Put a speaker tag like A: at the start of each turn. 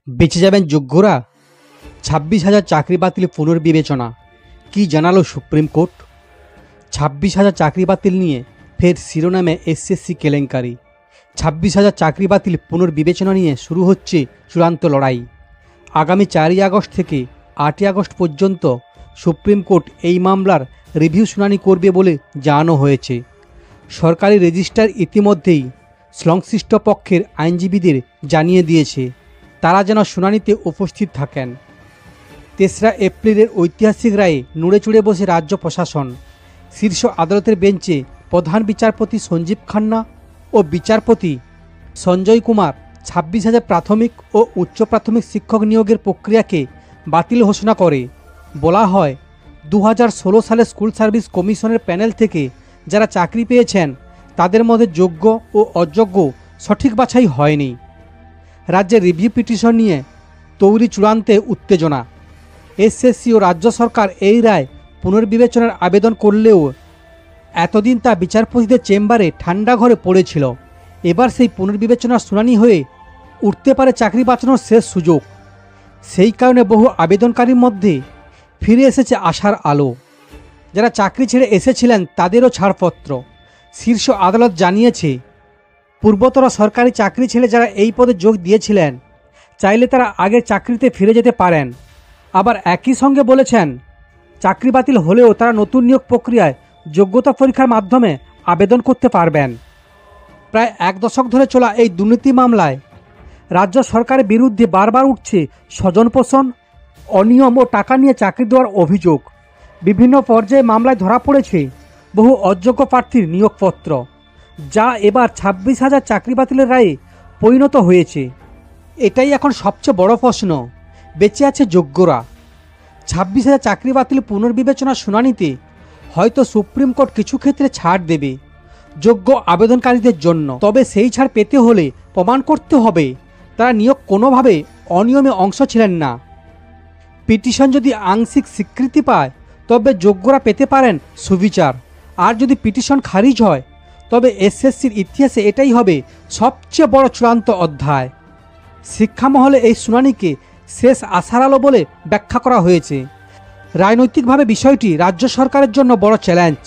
A: বেঁচে যাবেন যোগ্যরা। 26,000 চাকরি বাতিল পুনর্বিবেচনা, কি জানালো সুপ্রিম কোর্ট? 26,000 চাকরি বাতিল নিয়ে ফের শিরোনামে এসএসসি কেলেঙ্কারি। 26,000 চাকরি বাতিল পুনর্বিবেচনা নিয়ে শুরু হচ্ছে চূড়ান্ত লড়াই। আগামী 4ই আগস্ট থেকে 8ই আগস্ট পর্যন্ত সুপ্রিম কোর্ট এই মামলার রিভিউ শুনানি করবে বলে জানানো হয়েছে। সরকারি রেজিস্ট্রার ইতিমধ্যেই সংশ্লিষ্ট পক্ষের আইনজীবীদের জানিয়ে দিয়েছে তারা যেন শুনানিতে উপস্থিত থাকেন। 3রা এপ্রিলের ঐতিহাসিক রায়ে নড়েচড়ে বসে রাজ্য প্রশাসন। শীর্ষ আদালতের বেঞ্চে প্রধান বিচারপতি সঞ্জীব খান্না ও বিচারপতি সঞ্জয় কুমার 26,000 প্রাথমিক ও উচ্চ প্রাথমিক শিক্ষক নিয়োগের প্রক্রিয়াকে বাতিল ঘোষণা করে। বলা হয় 2016 সালে স্কুল সার্ভিস কমিশনের প্যানেল থেকে যারা চাকরি পেয়েছেন তাদের মধ্যে যোগ্য ও অযোগ্য সঠিক বাছাই হয়নি। রাজ্যের রিভিউ পিটিশন নিয়ে তৈরি চূড়ান্তে উত্তেজনা। এসএসসি ও রাজ্য সরকার এই রায় পুনর্বিবেচনার আবেদন করলেও এতদিন তা বিচারপতিদের চেম্বারে ঠান্ডা ঘরে পড়েছিল। এবার সেই পুনর্বিবেচনার শুনানি হয়ে উঠতে পারে চাকরি বাঁচানোর শেষ সুযোগ। সেই কারণে বহু আবেদনকারীর মধ্যে ফিরে এসেছে আশার আলো। যারা চাকরি ছেড়ে এসেছিলেন তাদেরও ছাড়পত্র। শীর্ষ আদালত জানিয়েছে পূর্বতর সরকারি চাকরি ছেড়ে যারা এই পদে যোগ দিয়েছিলেন চাইলে তারা আগের চাকরিতে ফিরে যেতে পারেন। আবার একই সঙ্গে বলেছেন চাকরি বাতিল হলেও তারা নতুন নিয়োগ প্রক্রিয়ায় যোগ্যতা পরীক্ষার মাধ্যমে আবেদন করতে পারবেন। প্রায় 1 দশক ধরে চলা এই দুর্নীতি মামলায় রাজ্য সরকারের বিরুদ্ধে বারবার উঠছে স্বজনপোষণ, অনিয়ম ও টাকা নিয়ে চাকরি দেওয়ার অভিযোগ। বিভিন্ন পর্যায়ে মামলায় ধরা পড়েছে বহু অযোগ্য প্রার্থীর নিয়োগপত্র, যা এবার 26,000 চাকরি বাতিলের রায়ে পরিণত হয়েছে। এটাই এখন সবচেয়ে বড় প্রশ্ন, বেঁচে আছে যোগ্যরা? 26,000 চাকরি বাতিল পুনর্বিবেচনা শুনানিতে হয়তো সুপ্রিম কোর্ট কিছু ক্ষেত্রে ছাড় দেবে যোগ্য আবেদনকারীদের জন্য। তবে সেই ছাড় পেতে হলে প্রমাণ করতে হবে তারা নিয়োগ কোনোভাবে অনিয়মে অংশ ছিলেন না। পিটিশন যদি আংশিক স্বীকৃতি পায় তবে যোগ্যরা পেতে পারেন সুবিচার। আর যদি পিটিশন খারিজ হয় তবে এসএসসির ইতিহাসে এটাই হবে সবচেয়ে বড় চূড়ান্ত অধ্যায়। শিক্ষামহলে এই শুনানিকে শেষ আশার আলো বলে ব্যাখ্যা করা হয়েছে। রাজনৈতিকভাবে বিষয়টি রাজ্য সরকারের জন্য বড় চ্যালেঞ্জ।